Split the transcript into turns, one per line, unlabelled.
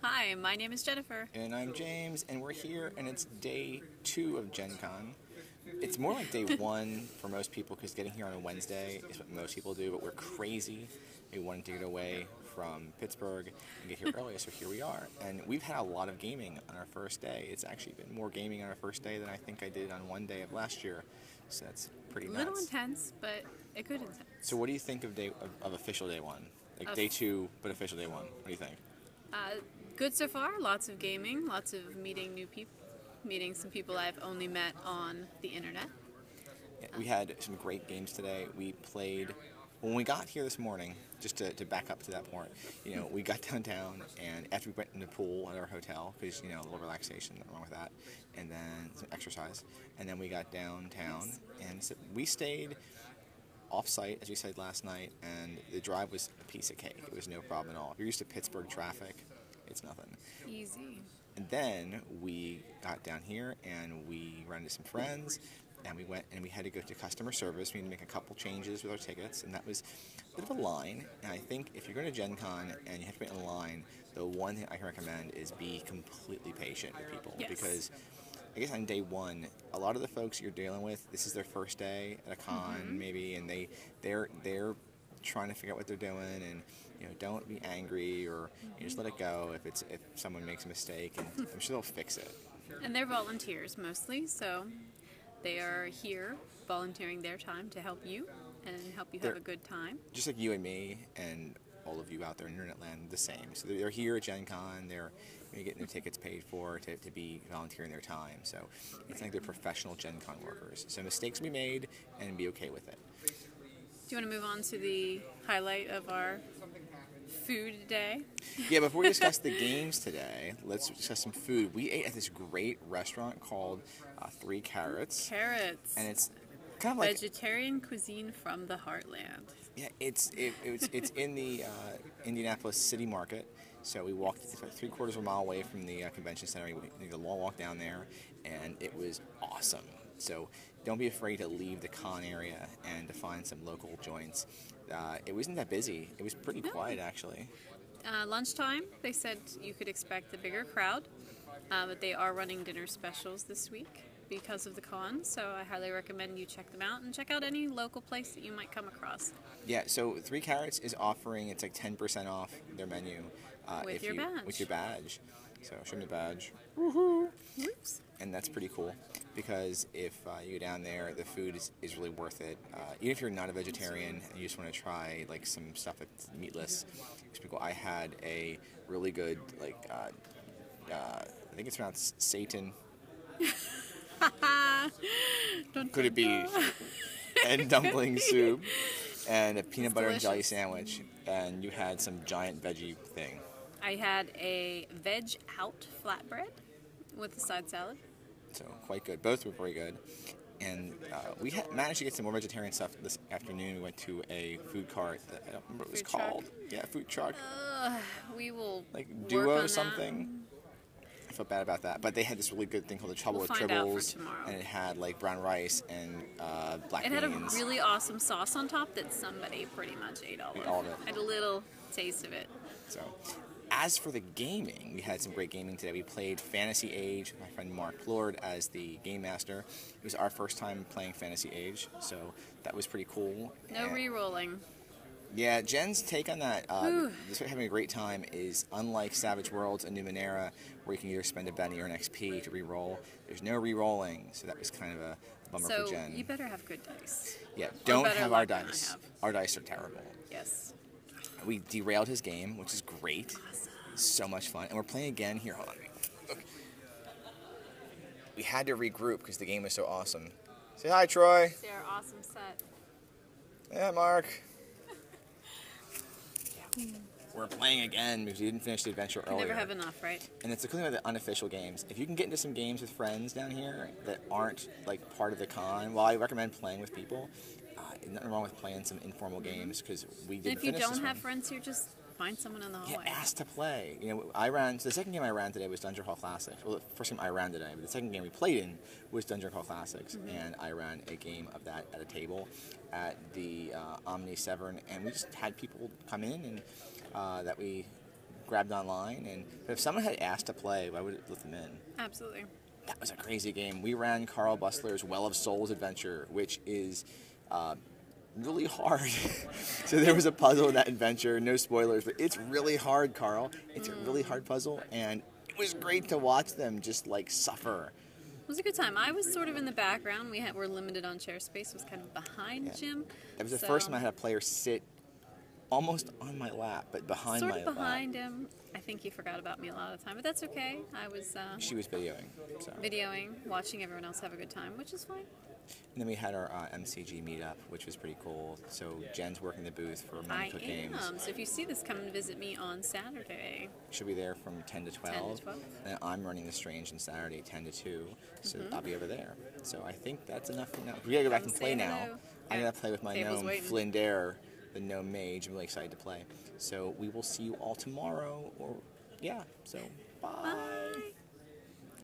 Hi, my name is Jennifer.
And I'm James, and we're here, and it's day 2 of Gen Con. It's more like day 1 for most people, because getting here on a Wednesday is what most people do, but we're crazy. We wanted to get away from Pittsburgh and get here early, so here we are. And we've had a lot of gaming on our first day. It's actually been more gaming on our first day than I think I did on one day of last year, so that's pretty nuts.
A little intense, but a good intense.
So what do you think of official day 1? Like day 2, but official day 1. What do you think?
Good so far. Lots of gaming, lots of meeting new people, meeting some people I've only met on the internet.
Yeah, we had some great games today. We played, when we got here this morning, just to back up to that point, we got downtown, and after we went in the pool at our hotel, because, a little relaxation, nothing wrong with that, and then some exercise, and then we got downtown, and so we stayed off-site, as we said last night, and the drive was a piece of cake. It was no problem at all. If you're used to Pittsburgh traffic, it's nothing.
Easy.
And then we got down here, and we ran into some friends, and we went and we had to go to customer service. We had to make a couple changes with our tickets, and that was a bit of a line. And I think if you're going to Gen Con and you have to wait in a line, the one thing I can recommend is be completely patient with people.
Yes.
Because I guess on day 1, a lot of the folks you're dealing with, this is their first day at a con, maybe, and they're trying to figure out what they're doing, and don't be angry, or just let it go if someone makes a mistake, and I'm sure they'll fix it.
And they're volunteers mostly, so they are here volunteering their time to help you and help you have a good time. Just
like you and me and all of you out there in internet land, the same. So they're here at Gen Con, they're getting their tickets paid for to be volunteering their time. So it's like they're professional Gen Con workers. So mistakes will be made, and be okay with it.
Do you want to move on to the highlight of our food today?
Yeah, before we discuss the games today, let's discuss some food. We ate at this great restaurant called 3 Carrots.
Carrots.
And it's kind of like
vegetarian cuisine from the heartland.
Yeah, it's in the Indianapolis City Market. So we walked, it's about 3/4 of a mile away from the convention center. We did a long walk down there, and it was awesome. So don't be afraid to leave the con area and to find some local joints. It wasn't that busy. It was pretty quiet, actually.
Lunchtime, they said you could expect a bigger crowd, but they are running dinner specials this week because of the con, so I highly recommend you check them out and check out any local place that you might come across.
Yeah, so 3 Carrots is offering, it's like 10% off their menu.
With your badge.
With your badge. So show me the badge. Woohoo!
Oops.
And that's pretty cool, because if you go down there, the food is really worth it. Even if you're not a vegetarian and you just want to try like some stuff that's meatless, it's pretty cool. I had a really good, I think it's pronounced Satan. Could it be? And dumpling soup, and a peanut butter and jelly sandwich, and you had some giant veggie thing.
I had a veg out flatbread with a side salad.
So quite good. Both were very good. And we managed to get some more vegetarian stuff this afternoon. We went to a food cart that I don't remember what it was called. Yeah, food truck.
We will
like Duo or something. I felt bad about that, but they had this really good thing called the Trouble with Tribbles, and it had like brown rice and black beans.
It had a really awesome sauce on top that somebody pretty much ate all of it. I had a little taste of it.
So, as for the gaming, we had some great gaming today. We played Fantasy Age with my friend Mark Plord as the game master. It was our first time playing Fantasy Age, so that was pretty cool.
No re-rolling.
Yeah, Jen's take on that, this way having a great time, is unlike Savage Worlds and Numenera, where you can either spend a Benny or an XP to re-roll. There's no re-rolling, so that was kind of a bummer for Jen.
So you better have good dice.
Yeah, don't have our dice. Our dice are terrible.
Yes.
We derailed his game, which is great. Awesome. So much fun. And we're playing again here. Hold on. Look. We had to regroup because the game was so awesome. Say hi, Troy.
It's our awesome set.
Yeah, Mark. We're playing again because we didn't finish the adventure earlier.
Never have enough, right?
And it's the cool thing about the unofficial games. If you can get into some games with friends down here that aren't like part of the con, well, I recommend playing with people. Nothing wrong with playing some informal games, because we didn't finish this one.
If you don't have friends here, just find someone in the hallway.
Yeah, ask to play. The second game I ran today was Dungeon Hall Classics. Well, the first game I ran today, but the second game we played in was Dungeon Hall Classics, and I ran a game of that at a table at the Omni Severn, and we just had people come in and that we grabbed online. But if someone had asked to play, I would let them in.
Absolutely.
That was a crazy game. We ran Carl Bussler's Well of Souls adventure, which is really hard. So there was a puzzle in that adventure. No spoilers, but it's really hard, Carl. It's a really hard puzzle, and it was great to watch them just like suffer.
It was a good time. I was sort of in the background. We're limited on chair space. It was kind of behind Jim.
It was the first time I had a player sit almost on my lap, but behind my lap.
Sort of behind him. I think he forgot about me a lot of the time, but that's okay. I was
She was videoing. So.
videoing, watching everyone else have a good time, which is fine.
And then we had our MCG meetup, which was pretty cool. So Jen's working the booth for Money Cook Games.
So if you see this, come and visit me on Saturday.
She'll be there from 10 to 12.
10 to 12.
And I'm running the Strange on Saturday, 10 to 2. So I'll be over there. So I think that's enough for now. We gotta go back and play now. I'm gonna play with my gnome, Flynn Dare, the gnome mage. I'm really excited to play. So we will see you all tomorrow. So bye.